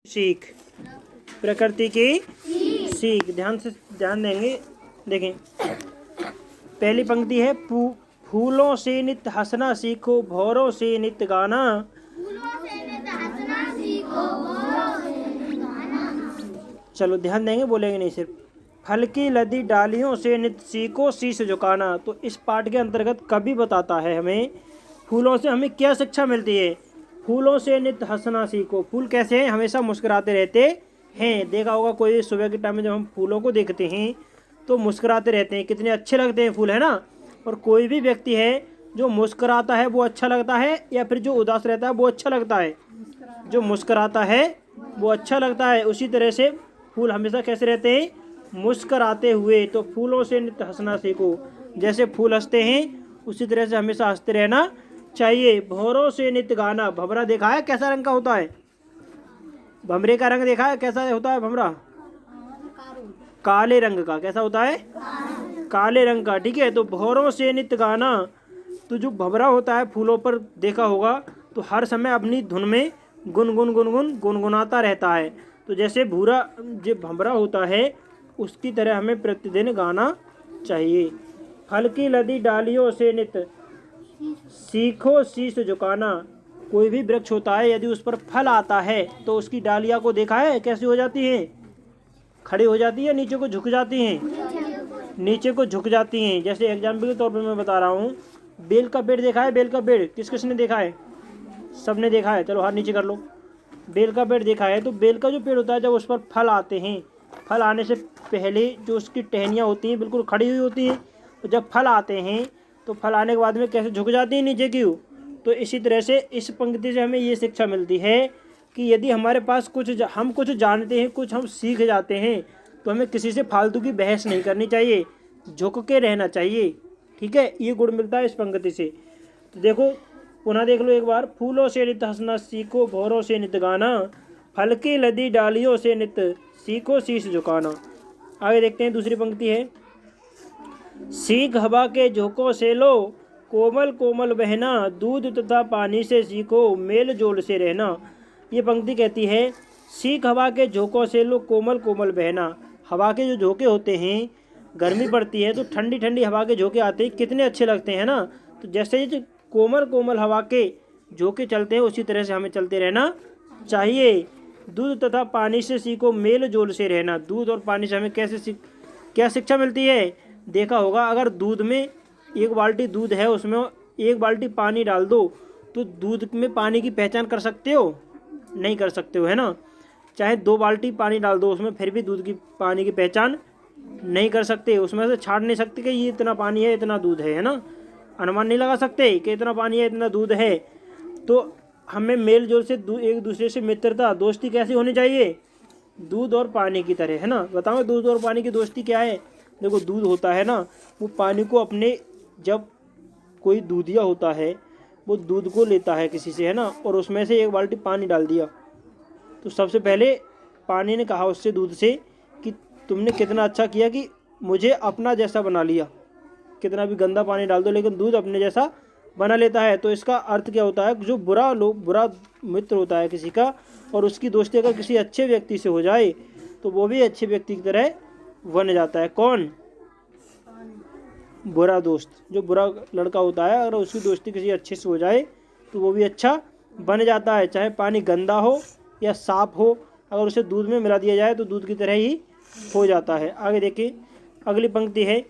सीख, प्रकृति की सीख। ध्यान से ध्यान देंगे। देखें, पहली पंक्ति है फूलों से नित हंसना सीखो, भौरों से नित गाना। चलो ध्यान देंगे, बोलेंगे नहीं सिर्फ। फल की लदी डालियों से नित सीखो, शीश झुकाना। तो इस पाठ के अंतर्गत कवि बताता है हमें फूलों से हमें क्या शिक्षा मिलती है। फूलों से नित हंसना सीखो। फूल कैसे हैं? हमेशा मुस्कुराते रहते हैं। देखा होगा कोई सुबह के टाइम में जब हम फूलों को देखते हैं तो मुस्कुराते रहते हैं, कितने अच्छे लगते हैं फूल, है ना। और कोई भी व्यक्ति है जो मुस्कुराता है वो अच्छा लगता है, या फिर जो उदास रहता है वो अच्छा लगता है? जो मुस्कुराता है वो अच्छा लगता है। उसी तरह से फूल हमेशा कैसे रहते हैं? मुस्कुराते हुए। तो फूलों से नित हंसना सीखो। जैसे फूल हंसते हैं उसी तरह से हमेशा हंसते रहना चाहिए। भौरों से नित गाना। भंवरा देखा है कैसा रंग का होता है? भंवरे का रंग देखा है कैसा होता है? भंवरा काले रंग का। कैसा होता है? काले रंग का। ठीक है। तो भौरों से नित गाना। तो जो भंवरा होता है फूलों पर देखा होगा तो हर समय अपनी धुन में गुनगुनाता रहता है। तो जैसे भूरा जो भंवरा होता है उसकी तरह हमें प्रतिदिन गाना चाहिए। फल की लदी डालियों से नित सीखो, शीश झुकाना। कोई भी वृक्ष होता है यदि उस पर फल आता है तो उसकी डालियां को देखा है कैसी हो जाती हैं? खड़ी हो जाती है, नीचे को झुक जाती हैं। नीचे को झुक जाती हैं। जैसे एग्जाम्पल के तौर पर मैं बता रहा हूँ, बेल का पेड़ देखा है? बेल का पेड़ किस किसने देखा है? सबने देखा है। चलो हाथ नीचे कर लो। बेल का पेड़ देखा है। तो बेल का जो पेड़ होता है जब उस पर फल आते हैं, फल आने से पहले जो उसकी टहनियाँ होती हैं बिल्कुल खड़ी हुई होती हैं। तो जब फल आते हैं तो फल आने के बाद में कैसे झुक जाती हैं नीचे की। तो इसी तरह से इस पंक्ति से हमें ये शिक्षा मिलती है कि यदि हमारे पास हम कुछ जानते हैं, कुछ हम सीख जाते हैं, तो हमें किसी से फालतू की बहस नहीं करनी चाहिए, झुक के रहना चाहिए। ठीक है, ये गुण मिलता है इस पंक्ति से। तो देखो, पुनः देख लो एक बार। फूलों से नित हंसना सीखो, भौरों से नित गाना। फल की लदी डालियों से नित सीखो, शीश झुकाना। आगे देखते हैं, दूसरी पंक्ति है। सीख हवा के झोंकों से लो, कोमल कोमल बहना। दूध तथा पानी से सीखो, मेल जोल से रहना। ये पंक्ति कहती है, सीख हवा के झोंकों से लो, कोमल कोमल बहना। हवा के जो झोंके होते हैं, गर्मी पड़ती है तो ठंडी ठंडी हवा के झोंके आते हैं, कितने अच्छे लगते हैं ना। तो जैसे ये कोमल कोमल हवा के झोंके चलते हैं उसी तरह से हमें चलते रहना चाहिए। दूध तथा पानी से सीखो, मेल जोल से रहना। दूध और पानी से हमें क्या शिक्षा मिलती है? देखा होगा, अगर दूध में एक बाल्टी दूध है उसमें एक बाल्टी पानी डाल दो तो दूध में पानी की पहचान कर सकते हो? नहीं कर सकते हो, है ना। चाहे 2 बाल्टी पानी डाल दो उसमें, फिर भी दूध की पानी की पहचान नहीं कर सकते। उसमें से छाड़ नहीं सकते कि ये इतना पानी है, इतना दूध है ना। अनुमान नहीं लगा सकते कि इतना पानी है, इतना दूध है। तो हमें मेल जोल से एक दूसरे से मित्रता, दोस्ती कैसी होनी चाहिए? दूध और पानी की तरह, है ना। बताओ दूध और पानी की दोस्ती क्या है? देखो, दूध होता है ना, वो पानी को अपने, जब कोई दूधिया होता है वो दूध को लेता है किसी से, है ना, और उसमें से एक बाल्टी पानी डाल दिया तो सबसे पहले पानी ने कहा उससे, दूध से, कि तुमने कितना अच्छा किया कि मुझे अपना जैसा बना लिया। कितना भी गंदा पानी डाल दो लेकिन दूध अपने जैसा बना लेता है। तो इसका अर्थ क्या होता है? जो बुरा मित्र होता है किसी का और उसकी दोस्ती अगर किसी अच्छे व्यक्ति से हो जाए तो वो भी अच्छे व्यक्ति की तरह बन जाता है। कौन? बुरा दोस्त। जो बुरा लड़का होता है अगर उसकी दोस्ती किसी अच्छे से हो जाए तो वो भी अच्छा बन जाता है। चाहे पानी गंदा हो या साफ हो, अगर उसे दूध में मिला दिया जाए तो दूध की तरह ही हो जाता है। आगे देखिए, अगली पंक्ति है।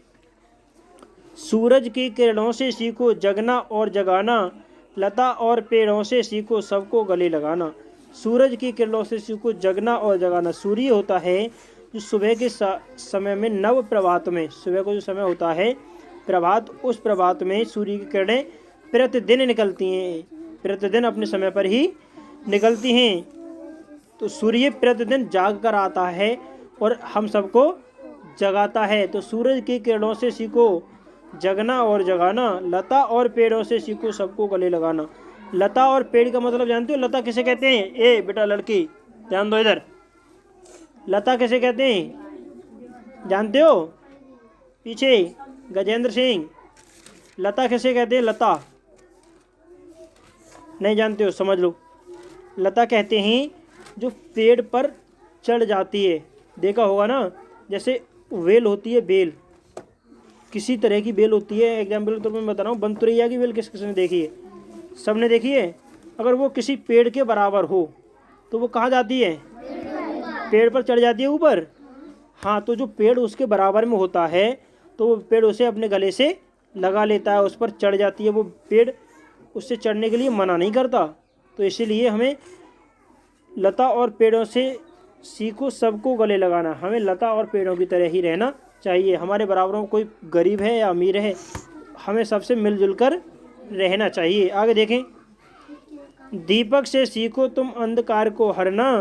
सूरज की किरणों से सीखो, जगना और जगाना। लता और पेड़ों से सीखो, सबको गले लगाना। सूरज की किरणों से सीखो, जगना और जगाना। सूर्य होता है जो सुबह के समय में, नव प्रभात में, सुबह को जो समय होता है प्रभात, उस प्रभात में सूर्य की किरणें प्रतिदिन निकलती हैं, प्रतिदिन अपने समय पर ही निकलती हैं। तो सूर्य प्रतिदिन जाग कर आता है और हम सबको जगाता है। तो सूरज की किरणों से सीखो, जगना और जगाना। लता और पेड़ों से सीखो, सबको गले लगाना। लता और पेड़ का मतलब जानते हो? लता किसे कहते हैं? ए बेटा लड़की ध्यान दो इधर। लता किसे कहते हैं जानते हो? पीछे गजेंद्र सिंह, लता किसे कहते हैं? लता नहीं जानते हो? समझ लो। लता कहते हैं जो पेड़ पर चढ़ जाती है। देखा होगा ना, जैसे वेल होती है, बेल किसी तरह की बेल होती है। एग्जाम्पल के तौर पर मैं बता रहा हूँ, बनतुरैया की बेल किस किसने देखी है? सबने देखी है। अगर वो किसी पेड़ के बराबर हो तो वो कहाँ जाती है? पेड़ पर चढ़ जाती है, ऊपर। हाँ, तो जो पेड़ उसके बराबर में होता है तो वो पेड़ उसे अपने गले से लगा लेता है, उस पर चढ़ जाती है। वो पेड़ उससे चढ़ने के लिए मना नहीं करता। तो इसीलिए हमें लता और पेड़ों से सीखो सबको गले लगाना। हमें लता और पेड़ों की तरह ही रहना चाहिए। हमारे बराबरों कोई गरीब है या अमीर है, हमें सबसे मिलजुल कर रहना चाहिए। आगे देखें, दीपक से सीखो तुम अंधकार को हरना,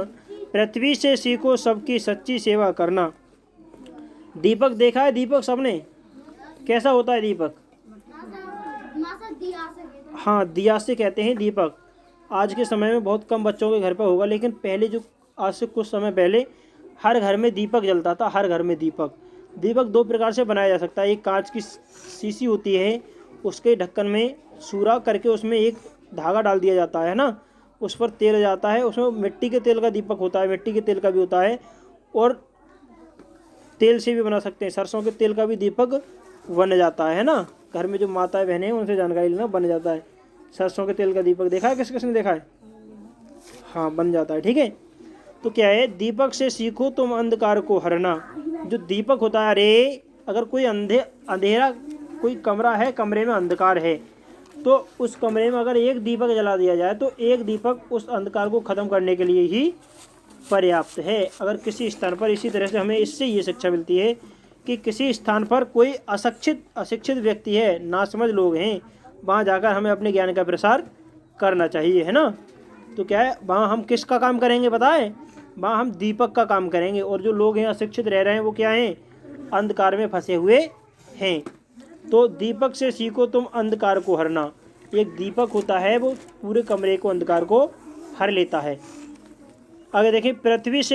पृथ्वी से सीखो सबकी सच्ची सेवा करना। दीपक देखा है? दीपक सबने, कैसा होता है दीपक? हाँ, दिया से कहते हैं दीपक। आज के समय में बहुत कम बच्चों के घर पर होगा, लेकिन पहले जो आज से कुछ समय पहले हर घर में दीपक जलता था। हर घर में दीपक दो प्रकार से बनाया जा सकता है। एक कांच की शीशी होती है, उसके ढक्कन में सूरा करके उसमें एक धागा डाल दिया जाता है ना, उस पर तेल जाता है। उसमें मिट्टी के तेल का दीपक होता है, मिट्टी के तेल का भी होता है, और तेल से भी बना सकते हैं। सरसों के तेल का भी दीपक बन जाता है ना। घर में जो माताएं बहनें हैं उनसे जानकारी लेना, बन जाता है। सरसों के तेल का दीपक देखा है? किस किसने देखा है? हाँ, बन जाता है। ठीक है, तो क्या है, दीपक से सीखो तुम अंधकार को हरना। जो दीपक होता है, अरे अगर कोई अंधेरा कोई कमरा है, कमरे में अंधकार है, तो उस कमरे में अगर एक दीपक जला दिया जाए तो एक दीपक उस अंधकार को ख़त्म करने के लिए ही पर्याप्त है। अगर किसी स्थान पर, इसी तरह से हमें इससे ये शिक्षा मिलती है कि किसी स्थान पर कोई अशिक्षित व्यक्ति है, नासमझ लोग हैं, वहाँ जाकर हमें अपने ज्ञान का प्रसार करना चाहिए, है ना। तो क्या है, वहाँ हम किसका काम करेंगे बताएं? वहाँ हम दीपक का काम करेंगे। और जो लोग हैं अशिक्षित रह रहे हैं वो क्या हैं? अंधकार में फंसे हुए हैं। तो दीपक से सीखो तुम अंधकार को हरना। एक दीपक होता है, वो पूरे कमरे को, अंधकार को हर लेता है। आगे देखें, पृथ्वी से